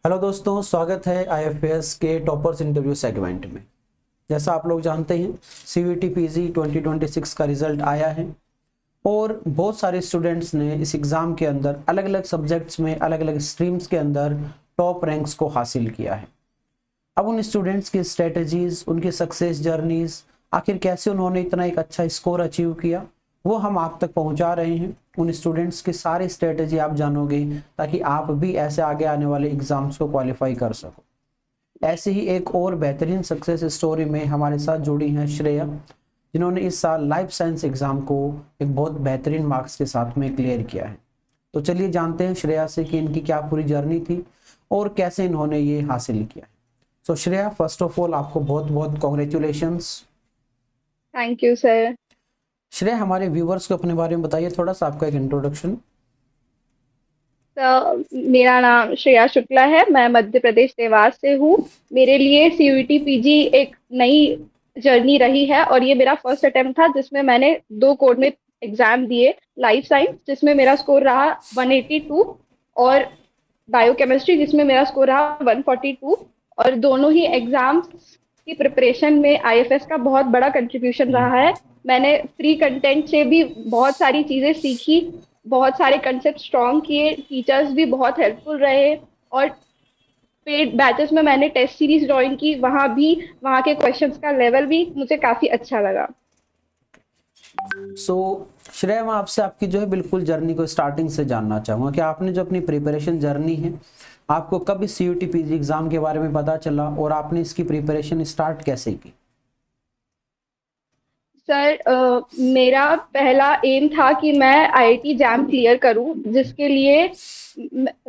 Hello दोस्तों, स्वागत है आईएफएस के टॉपर्स इंटरव्यू सेगमेंट में। जैसा आप लोग जानते हैं, सीयूईटी पीजी 2026 का रिजल्ट आया है और बहुत सारे स्टूडेंट्स ने इस एग्ज़ाम के अंदर अलग अलग सब्जेक्ट्स में अलग अलग स्ट्रीम्स के अंदर टॉप रैंक्स को हासिल किया है। अब उन स्टूडेंट्स की स्ट्रेटजीज, उनकी सक्सेस जर्नीज, आखिर कैसे उन्होंने इतना एक अच्छा स्कोर अचीव किया, वो हम आप तक पहुंचा रहे हैं। उन स्टूडेंट्स की सारी स्ट्रेटजी आप जानोगे ताकि आप भी ऐसे आगे आने वाले एग्जाम्स को क्वालिफाई कर सको। ऐसे ही एक और बेहतरीन सक्सेस स्टोरी में हमारे साथ जुड़ी हैं श्रेया, जिन्होंने इस साल लाइफ साइंस एग्जाम को एक बहुत बेहतरीन मार्क्स के साथ में क्लियर किया है। तो चलिए जानते हैं श्रेया से कि इनकी क्या पूरी जर्नी थी और कैसे इन्होंने ये हासिल किया है। सो श्रेया, फर्स्ट ऑफ ऑल आपको बहुत बहुत congratulations. Thank you sir. Shreya, हमारे व्यूवर्स को अपने बारे में बताइए थोड़ा सा, आपका एक इंट्रोडक्शन। मेरा नाम श्रेया शुक्ला है। मैं मध्य प्रदेश देवास से हूँ। मेरे लिए सीयूईटी पीजी एक नई जर्नी रही है और ये मेरा फर्स्ट अटेम्प्ट था जिसमें मैंने दो कोड में एग्जाम दिए। लाइफ साइंस जिसमें मेरा स्कोर रहा 182 और बायोकेमिस्ट्री जिसमें मेरा स्कोर रहा 142। और दोनों ही एग्जाम्स की प्रिपरेशन में आईएफएस का बहुत बड़ा कंट्रीब्यूशन रहा है। मैंने फ्री कंटेंट से भी बहुत सारी चीज़ें सीखी, बहुत सारे कंसेप्ट स्ट्रॉन्ग किए, टीचर्स भी बहुत हेल्पफुल रहे। और पेड बैचेस में मैंने टेस्ट सीरीज ज्वाइन की, वहाँ भी वहाँ के क्वेश्चंस का लेवल भी मुझे काफ़ी अच्छा लगा। सो श्रेया, मैं आपसे आपकी जो है बिल्कुल जर्नी को स्टार्टिंग से जानना चाहूँगा कि आपने जो अपनी प्रिपरेशन जर्नी है, आपको कब इस सीयूटी पीजी एग्जाम के बारे में पता चला और आपने इसकी प्रिपरेशन स्टार्ट कैसे की? सर, मेरा पहला एम था कि मैं आईआईटी जैम क्लियर करूं, जिसके लिए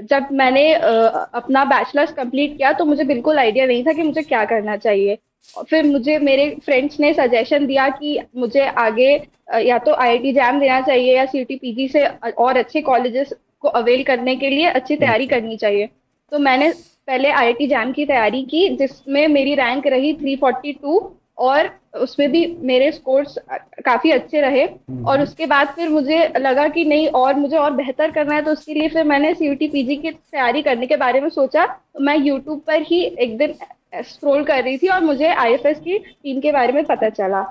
जब मैंने अपना बैचलर्स कंप्लीट किया तो मुझे बिल्कुल आइडिया नहीं था कि मुझे क्या करना चाहिए। और फिर मुझे मेरे फ्रेंड्स ने सजेशन दिया कि मुझे आगे या तो आईआईटी जैम देना चाहिए या सीयूटी पीजी से और अच्छे कॉलेजेस को अवेल करने के लिए अच्छी तैयारी बिल्कुल। करनी चाहिए। तो मैंने पहले आईआईटी जैम की तैयारी की जिसमें मेरी रैंक रही 342 और उसमें भी मेरे स्कोर्स काफ़ी अच्छे रहे। और उसके बाद फिर मुझे लगा कि नहीं, और मुझे और बेहतर करना है, तो उसके लिए फिर मैंने सीयूटी पीजी की तैयारी करने के बारे में सोचा। तो मैं यूट्यूब पर ही एक दिन स्क्रॉल कर रही थी और मुझे आईएफएस की टीम के बारे में पता चला।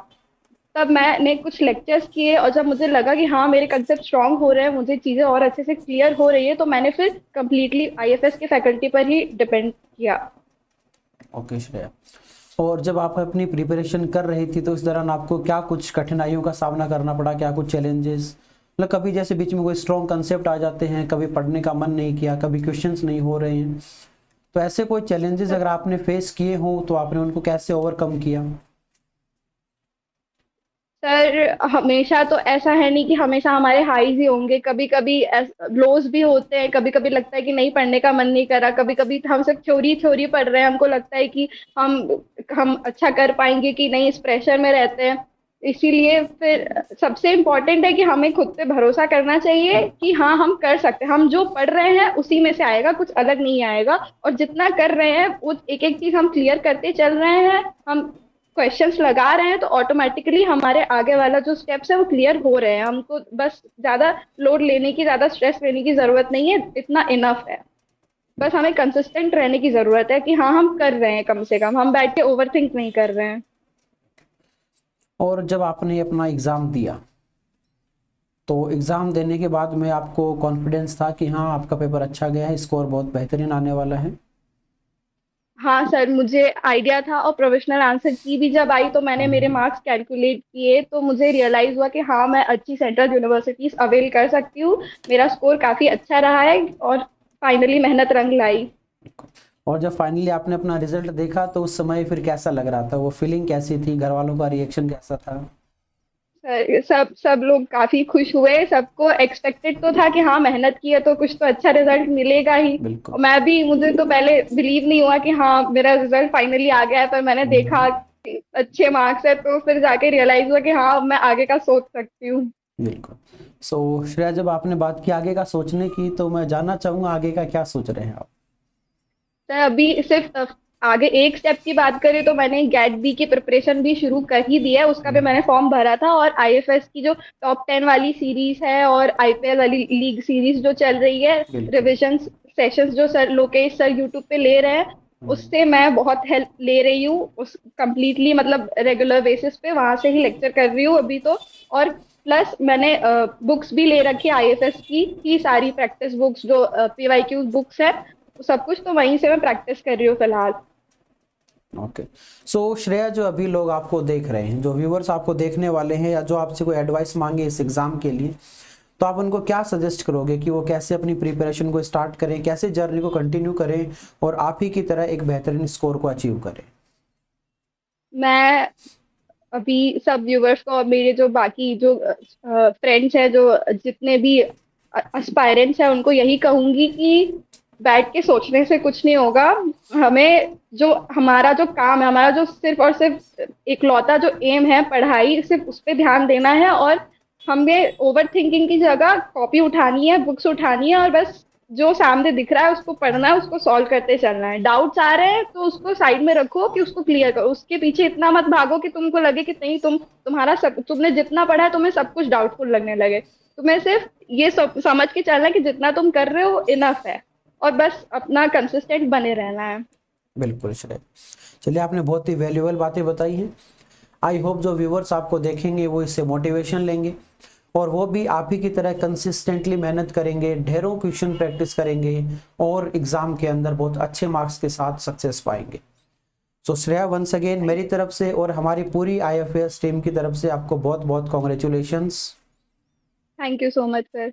तब मैंने कुछ लेक्चर्स किए और जब मुझे लगा कि हाँ मेरे कंसेप्ट स्ट्रांग हो रहे हैं, मुझे चीज़ें और अच्छे से क्लियर हो रही है, तो मैंने फिर कंप्लीटली आईएफएस के फैकल्टी पर ही डिपेंड किया। ओके श्रेया, और जब आप अपनी प्रिपरेशन कर रही थी तो इस दौरान आपको क्या कुछ कठिनाइयों का सामना करना पड़ा, क्या कुछ चैलेंजेस? मतलब कभी जैसे बीच में कोई स्ट्रॉन्ग कंसेप्ट आ जाते हैं, कभी पढ़ने का मन नहीं किया, कभी क्वेश्चंस नहीं हो रहे हैं, तो ऐसे कोई चैलेंजेस अगर आपने फेस किए हो तो आपने उनको कैसे ओवरकम किया? सर, हमेशा तो ऐसा है नहीं कि हमेशा हमारे हाईज ही होंगे। कभी कभी लोज भी होते हैं। कभी कभी लगता है कि नहीं, पढ़ने का मन नहीं करा। कभी कभी हम सिर्फ थ्योरी थ्योरी पढ़ रहे हैं, हमको लगता है कि हम हम अच्छा कर पाएंगे कि नहीं, इस प्रेशर में रहते हैं। इसीलिए फिर सबसे इम्पोर्टेंट है कि हमें खुद पे भरोसा करना चाहिए कि हाँ हम कर सकते हैं। हम जो पढ़ रहे हैं उसी में से आएगा, कुछ अलग नहीं आएगा। और जितना कर रहे हैं वो एक एक चीज हम क्लियर करते चल रहे हैं, हम क्वेश्चंस लगा रहे हैं, तो ऑटोमेटिकली हमारे आगे वाला जो स्टेप्स है वो क्लियर हो रहे हैं। हमको बस ज्यादा लोड लेने की, ज्यादा स्ट्रेस लेने की जरूरत नहीं है, इतना इनफ है। बस हमें कंसिस्टेंट रहने की जरूरत है कि हाँ हम कर रहे हैं, कम से कम हम बैठ के ओवरथिंक नहीं कर रहे हैं। और जब आपने अपना एग्ज़ाम दिया तो एग्ज़ाम देने के बाद में आपको कॉन्फिडेंस था कि हाँ आपका पेपर अच्छा गया है, स्कोर बहुत बेहतरीन आने वाला है? हाँ सर, मुझे आइडिया था। और प्रोविजनल आंसर की भी जब आई तो मैंने मेरे मार्क्स कैलकुलेट किए, तो मुझे रियलाइज हुआ कि हाँ मैं अच्छी सेंट्रल यूनिवर्सिटीज अवेल कर सकती हूँ। मेरा स्कोर काफी अच्छा रहा है और फाइनली मेहनत रंग लाई। और जब फाइनली आपने अपना रिजल्ट देखा तो उस समय फिर कैसा लग रहा था, वो फीलिंग कैसी थी, घर वालों का रिएक्शन कैसा था? सर, सब सब लोग काफी खुश हुए। सबको एक्सपेक्टेड तो था कि हाँ मेहनत की है तो कुछ तो अच्छा रिजल्ट मिलेगा ही। बिल्कुल। और मैं भी, मुझे तो पहले बिलीव नहीं हुआ कि हाँ मेरा रिजल्ट फाइनली आ गया है, पर मैंने देखा कि अच्छे मार्क्स है तो फिर जाके रियलाइज हुआ कि हाँ मैं आगे का सोच सकती हूँ। बिल्कुल। सो श्रेया, जब आपने बात की आगे का सोचने की, तो मैं जानना चाहूंगा आगे का क्या सोच रहे हैं आप? सर, अभी सिर्फ आगे एक स्टेप की बात करें तो मैंने गेट बी की प्रिपरेशन भी शुरू कर ही दी है। उसका भी मैंने फॉर्म भरा था। और आईएफएस की जो टॉप 10 वाली सीरीज है और आईपीएल वाली लीग सीरीज जो चल रही है, बिल्कुल। रिविजन सेशंस जो सर लोकेश सर यूट्यूब पे ले रहे हैं उससे मैं बहुत हेल्प ले रही हूँ, उस कंप्लीटली मतलब रेगुलर बेसिस पे वहां से ही लेक्चर कर रही हूँ अभी तो। और प्लस मैंने बुक्स भी ले रखी है आईएफएस की सारी प्रैक्टिस बुक्स जो पीवाईक्यू बुक्स है, सब कुछ तो वहीं से मैं प्रैक्टिस कर रही हूँ फिलहाल। ओके। सो श्रेया, जो अभी लोग आपको देख रहे हैं, जो व्यूअर्स आपको देखने वाले हैं, या जो आपसे कोई एडवाइस मांगे इस एग्जाम के लिए, तो आप उनको क्या सजेस्ट करोगे कि वो कैसे अपनी प्रिपरेशन को स्टार्ट करें, कैसे जर्नी को कंटिन्यू करें और आप ही की तरह एक बेहतरीन स्कोर को अचीव करें? मैं अभी सब व्यूवर्स को और मेरे जो बाकी जो फ्रेंड्स हैं, जो जितने भी एस्पायरेंट्स हैं, उनको यही कहूंगी कि बैठ के सोचने से कुछ नहीं होगा। हमें जो हमारा जो काम है, हमारा जो सिर्फ और सिर्फ इकलौता जो एम है पढ़ाई, सिर्फ उस पर ध्यान देना है। और हमें ओवर थिंकिंग की जगह कॉपी उठानी है, बुक्स उठानी है और बस जो सामने दिख रहा है उसको पढ़ना है, उसको सॉल्व करते चलना है। डाउट्स आ रहे हैं तो उसको साइड में रखो कि उसको क्लियर करो, उसके पीछे इतना मत भागो कि तुमको लगे कि नहीं तुम्हारा सब तुमने जितना पढ़ा है तुम्हें सब कुछ डाउटफुल लगने लगे। तुम्हें सिर्फ ये समझ के चलना है कि जितना तुम कर रहे हो इनफ है, और बस अपना कंसिस्टेंट बने रहना है। बिल्कुल श्रेया, चलिए आपने बहुत ही वैल्यूएबल बातें बताई हैं। आई होप जो व्यूअर्स आपको देखेंगे वो इससे मोटिवेशन लेंगे और वो भी आप ही की तरह कंसिस्टेंटली मेहनत करेंगे, ढेरों क्वेश्चन प्रैक्टिस करेंगे और एग्जाम के अंदर बहुत अच्छे मार्क्स के साथ सक्सेस पाएंगे। सो श्रेया, वंस अगेन मेरी तरफ से और हमारी पूरी आईएफएस टीम की तरफ से आपको बहुत बहुत congratulations. Thank you so much sir.